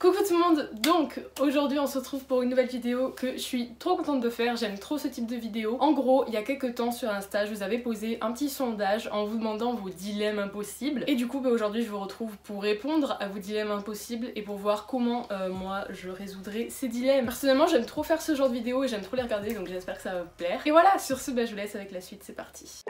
Coucou tout le monde, donc aujourd'hui on se retrouve pour une nouvelle vidéo que je suis trop contente de faire, j'aime trop ce type de vidéo. En gros, il y a quelques temps sur Insta, je vous avais posé un petit sondage en vous demandant vos dilemmes impossibles. Et du coup, aujourd'hui je vous retrouve pour répondre à vos dilemmes impossibles et pour voir comment moi je résoudrai ces dilemmes. Personnellement, j'aime trop faire ce genre de vidéos et j'aime trop les regarder, donc j'espère que ça va vous plaire. Et voilà, sur ce, je vous laisse avec la suite, c'est parti.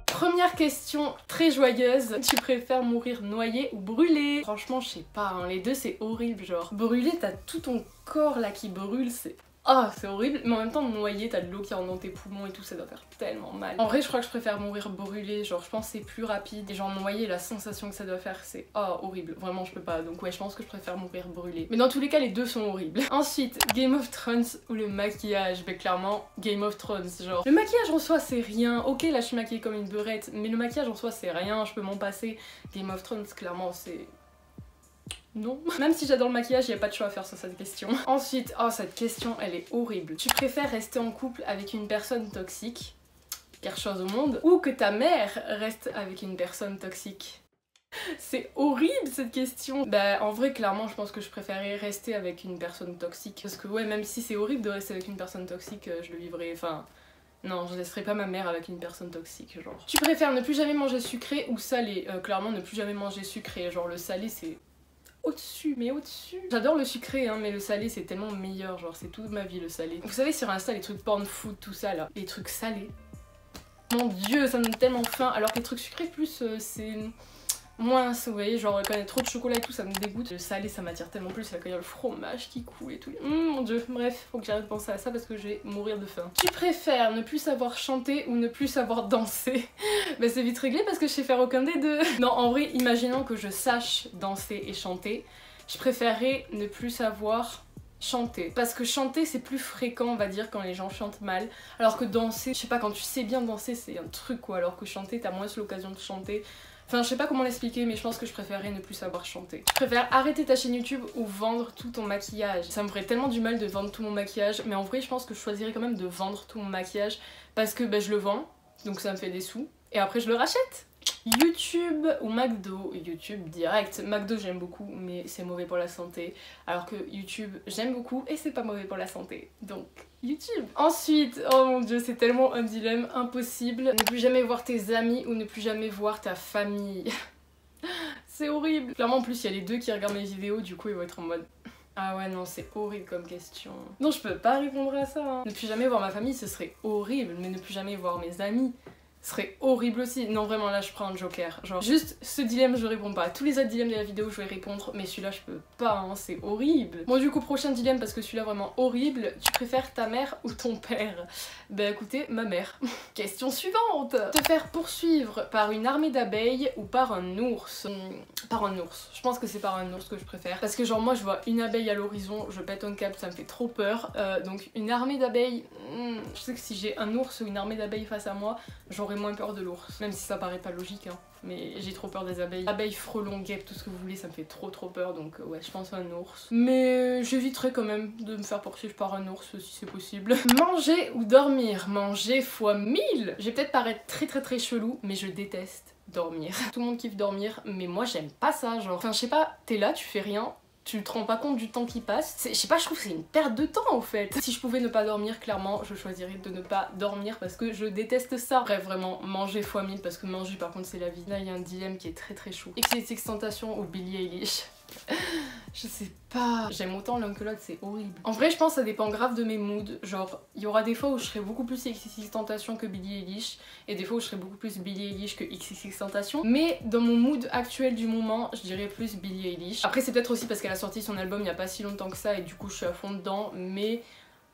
Première question très joyeuse, tu préfères mourir noyé ou brûlé? Franchement je sais pas, hein, les deux c'est horrible, genre brûlé t'as tout ton corps là qui brûle, c'est... Ah, c'est horrible, mais en même temps noyé, t'as de l'eau qui rentre dans tes poumons et tout, ça doit faire tellement mal. En vrai je crois que je préfère mourir brûlé, genre je pense que c'est plus rapide, et genre noyé, la sensation que ça doit faire c'est horrible, vraiment je peux pas, donc ouais je pense que je préfère mourir brûlé. Mais dans tous les cas les deux sont horribles. Ensuite, Game of Thrones ou le maquillage? Mais clairement Game of Thrones, genre. Le maquillage en soi c'est rien, ok là je suis maquillée comme une beurette, mais le maquillage en soi c'est rien, je peux m'en passer. Game of Thrones clairement c'est... Non. Même si j'adore le maquillage, il n'y a pas de choix à faire sur cette question. Ensuite, cette question elle est horrible. Tu préfères rester en couple avec une personne toxique, pire chose au monde, ou que ta mère reste avec une personne toxique? C'est horrible cette question. Bah en vrai clairement je pense que je préférerais rester avec une personne toxique. Parce que ouais, même si c'est horrible de rester avec une personne toxique, je le vivrais, enfin... Non, je laisserai pas ma mère avec une personne toxique, genre. Tu préfères ne plus jamais manger sucré ou salé? Clairement ne plus jamais manger sucré, genre le salé c'est... au-dessus, mais au-dessus. J'adore le sucré hein, mais le salé c'est tellement meilleur, genre c'est toute ma vie le salé. Vous savez sur Insta les trucs porn food tout ça là, les trucs salés. Mon dieu, ça me donne tellement faim, alors que les trucs sucrés plus c'est moins, vous voyez, genre quand il y a trop de chocolat et tout ça me dégoûte. Le salé ça m'attire tellement plus, là quand il y a le fromage qui coule et tout. Mon dieu, bref, faut que j'arrête de penser à ça parce que je vais mourir de faim. Tu préfères ne plus savoir chanter ou ne plus savoir danser? Bah c'est vite réglé parce que je sais faire aucun des deux. Non en vrai, imaginons que je sache danser et chanter, je préférerais ne plus savoir chanter. Parce que chanter c'est plus fréquent on va dire quand les gens chantent mal. Alors que danser, je sais pas, quand tu sais bien danser c'est un truc quoi. Alors que chanter t'as moins l'occasion de chanter. Enfin je sais pas comment l'expliquer mais je pense que je préférerais ne plus savoir chanter. Je préfère arrêter ta chaîne YouTube ou vendre tout ton maquillage. Ça me ferait tellement du mal de vendre tout mon maquillage, mais en vrai je pense que je choisirais quand même de vendre tout mon maquillage parce que je le vends, donc ça me fait des sous, et après je le rachète. YouTube ou McDo? YouTube direct. McDo j'aime beaucoup mais c'est mauvais pour la santé, alors que YouTube j'aime beaucoup et c'est pas mauvais pour la santé, donc YouTube. Ensuite, oh mon dieu c'est tellement un dilemme impossible. Ne plus jamais voir tes amis ou ne plus jamais voir ta famille? C'est horrible. Clairement en plus il y a les deux qui regardent mes vidéos, du coup ils vont être en mode... Ah ouais non c'est horrible comme question. Non je peux pas répondre à ça hein. Ne plus jamais voir ma famille ce serait horrible, mais ne plus jamais voir mes amis serait horrible aussi. Non vraiment là je prends un joker, genre juste ce dilemme je réponds pas. Tous les autres dilemmes de la vidéo je vais répondre, mais celui-là je peux pas hein, c'est horrible. Bon du coup prochain dilemme parce que celui-là vraiment horrible. Tu préfères ta mère ou ton père? Bah écoutez, ma mère. Question suivante. Te faire poursuivre par une armée d'abeilles ou par un ours? Par un ours. Je pense que c'est par un ours que je préfère. Parce que genre moi je vois une abeille à l'horizon, je pète un câble, ça me fait trop peur. Donc une armée d'abeilles, je sais que si j'ai un ours ou une armée d'abeilles face à moi, j'aurais moins peur de l'ours. Même si ça paraît pas logique hein. Mais j'ai trop peur des abeilles. Abeilles, frelons, guêpes, tout ce que vous voulez, ça me fait trop peur, donc ouais je pense à un ours. Mais j'éviterai quand même de me faire poursuivre par un ours si c'est possible. Manger ou dormir? Manger fois 1000. Je vais peut-être paraître très chelou, mais je déteste dormir. Tout le monde kiffe dormir, mais moi j'aime pas ça, genre. Enfin je sais pas, t'es là, tu fais rien, tu te rends pas compte du temps qui passe. Je sais pas, je trouve que c'est une perte de temps en fait. Si je pouvais ne pas dormir, clairement, je choisirais de ne pas dormir parce que je déteste ça. Bref, vraiment, manger fois 1000 parce que manger par contre c'est la vie. Là, il y a un dilemme qui est très chaud. XXXTentacion ou Billie Eilish? Je sais pas. J'aime autant l'un que l'autre, c'est horrible. En vrai, je pense que ça dépend grave de mes moods. Genre, il y aura des fois où je serai beaucoup plus XXXTentacion que Billie Eilish, et des fois où je serai beaucoup plus Billie Eilish que XXXTentacion. Mais dans mon mood actuel du moment, je dirais plus Billie Eilish. Après, c'est peut-être aussi parce qu'elle a sorti son album il y a pas si longtemps que ça, et du coup, je suis à fond dedans. Mais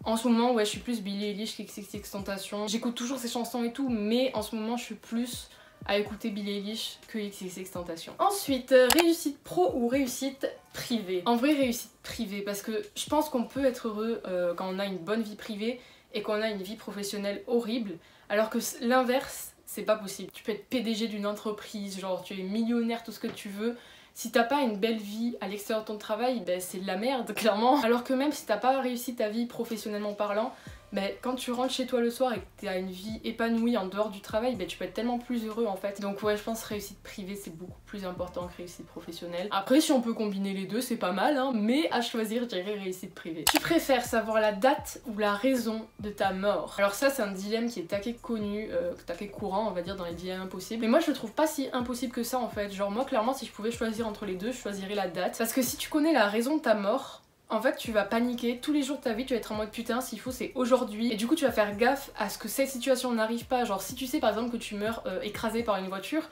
en ce moment, ouais, je suis plus Billie Eilish qu'XXXTentacion. J'écoute toujours ses chansons et tout, mais en ce moment, je suis plus à écouter Billie Eilish que XXXTentacion. Ensuite, réussite pro ou réussite privée? En vrai, réussite privée, parce que je pense qu'on peut être heureux quand on a une bonne vie privée et quand on a une vie professionnelle horrible, alors que l'inverse, c'est pas possible. Tu peux être PDG d'une entreprise, genre tu es millionnaire, tout ce que tu veux, si t'as pas une belle vie à l'extérieur de ton travail, ben c'est de la merde, clairement. Alors que même si t'as pas réussi ta vie professionnellement parlant, mais quand tu rentres chez toi le soir et que tu as une vie épanouie en dehors du travail, tu peux être tellement plus heureux en fait. Donc ouais, je pense que réussite privée c'est beaucoup plus important que réussite professionnelle. Après si on peut combiner les deux c'est pas mal hein, mais à choisir je dirais réussite privée. Tu préfères savoir la date ou la raison de ta mort? Alors ça c'est un dilemme qui est taquet connu, taquet courant on va dire dans les dilemmes impossibles. Mais moi je le trouve pas si impossible que ça en fait. Genre moi clairement si je pouvais choisir entre les deux je choisirais la date. Parce que si tu connais la raison de ta mort, en fait tu vas paniquer tous les jours de ta vie, tu vas être en mode putain s'il faut c'est aujourd'hui. Et du coup tu vas faire gaffe à ce que cette situation n'arrive pas. Genre si tu sais par exemple que tu meurs écrasé par une voiture,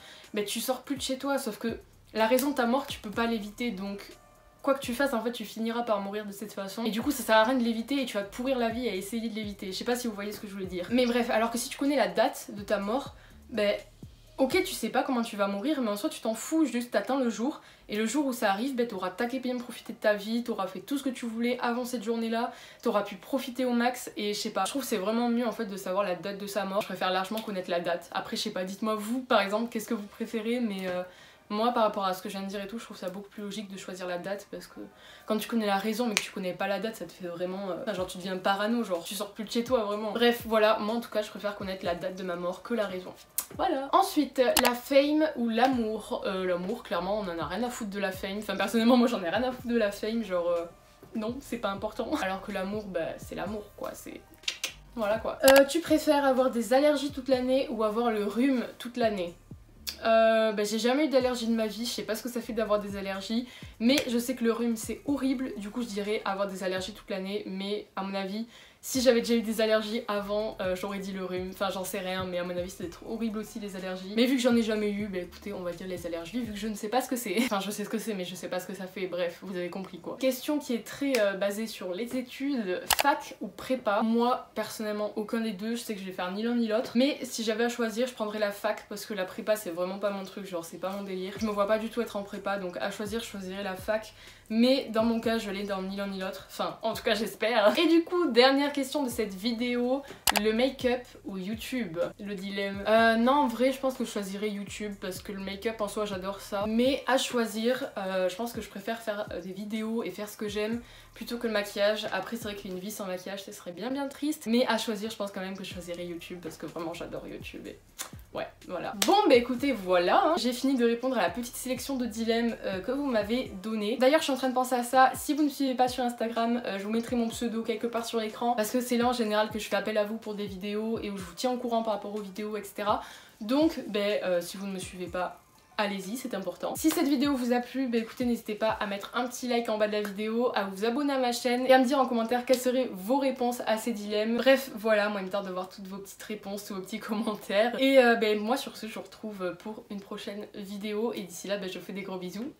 tu sors plus de chez toi. Sauf que la raison de ta mort tu peux pas l'éviter donc quoi que tu fasses en fait tu finiras par mourir de cette façon. Et du coup ça sert à rien de l'éviter et tu vas te pourrir la vie à essayer de l'éviter. Je sais pas si vous voyez ce que je voulais dire. Mais bref, alors que si tu connais la date de ta mort, ok, tu sais pas comment tu vas mourir, mais en soi tu t'en fous, juste t'attends le jour, et le jour où ça arrive, t'auras taqué bien profité de ta vie, t'auras fait tout ce que tu voulais avant cette journée-là, t'auras pu profiter au max, et je sais pas, je trouve que c'est vraiment mieux en fait de savoir la date de sa mort. Je préfère largement connaître la date. Après je sais pas, dites-moi vous par exemple, qu'est-ce que vous préférez, mais moi par rapport à ce que je viens de dire et tout, je trouve ça beaucoup plus logique de choisir la date, parce que quand tu connais la raison mais que tu connais pas la date, ça te fait vraiment... genre tu deviens parano, genre tu sors plus de chez toi vraiment. Bref voilà, moi en tout cas je préfère connaître la date de ma mort que la raison. Voilà. Ensuite, la fame ou l'amour. L'amour, clairement, on en a rien à foutre de la fame. Enfin, personnellement, moi j'en ai rien à foutre de la fame. Genre, non, c'est pas important. Alors que l'amour, c'est l'amour, quoi. C'est. Voilà, quoi. Tu préfères avoir des allergies toute l'année ou avoir le rhume toute l'année? J'ai jamais eu d'allergie de ma vie, je sais pas ce que ça fait d'avoir des allergies, mais je sais que le rhume c'est horrible, du coup je dirais avoir des allergies toute l'année, mais à mon avis, si j'avais déjà eu des allergies avant, j'aurais dit le rhume, enfin j'en sais rien, mais à mon avis c'est d'être horrible aussi les allergies. Mais vu que j'en ai jamais eu, écoutez, on va dire les allergies, vu que je ne sais pas ce que c'est. Enfin je sais ce que c'est, mais je sais pas ce que ça fait, bref, vous avez compris quoi. Question qui est très basée sur les études, fac ou prépa. Moi, personnellement, aucun des deux, je sais que je vais faire ni l'un ni l'autre, mais si j'avais à choisir, je prendrais la fac, parce que la prépa c'est vraiment pas mon truc, genre c'est pas mon délire. Je me vois pas du tout être en prépa, donc à choisir, je choisirais la fac. Mais dans mon cas, je l'ai dans ni l'un ni l'autre. Enfin, en tout cas, j'espère. Et du coup, dernière question de cette vidéo, le make-up ou YouTube? Le dilemme. Non, en vrai, je pense que je choisirais YouTube parce que le make-up en soi, j'adore ça. Mais à choisir, je pense que je préfère faire des vidéos et faire ce que j'aime plutôt que le maquillage. Après, c'est vrai qu'une vie sans maquillage, ce serait bien triste. Mais à choisir, je pense quand même que je choisirais YouTube parce que vraiment, j'adore YouTube. Et... ouais, voilà. Bon, écoutez, voilà. Hein. J'ai fini de répondre à la petite sélection de dilemmes que vous m'avez donné. D'ailleurs, je suis en train de penser à ça. Si vous ne me suivez pas sur Instagram, je vous mettrai mon pseudo quelque part sur l'écran parce que c'est là en général que je fais appel à vous pour des vidéos et où je vous tiens au courant par rapport aux vidéos, etc. Donc, si vous ne me suivez pas, allez-y, c'est important. Si cette vidéo vous a plu, écoutez, n'hésitez pas à mettre un petit like en bas de la vidéo, à vous abonner à ma chaîne et à me dire en commentaire quelles seraient vos réponses à ces dilemmes. Bref, voilà, moi il me tarde de voir toutes vos petites réponses, tous vos petits commentaires. Et moi sur ce, je vous retrouve pour une prochaine vidéo et d'ici là, je vous fais des gros bisous.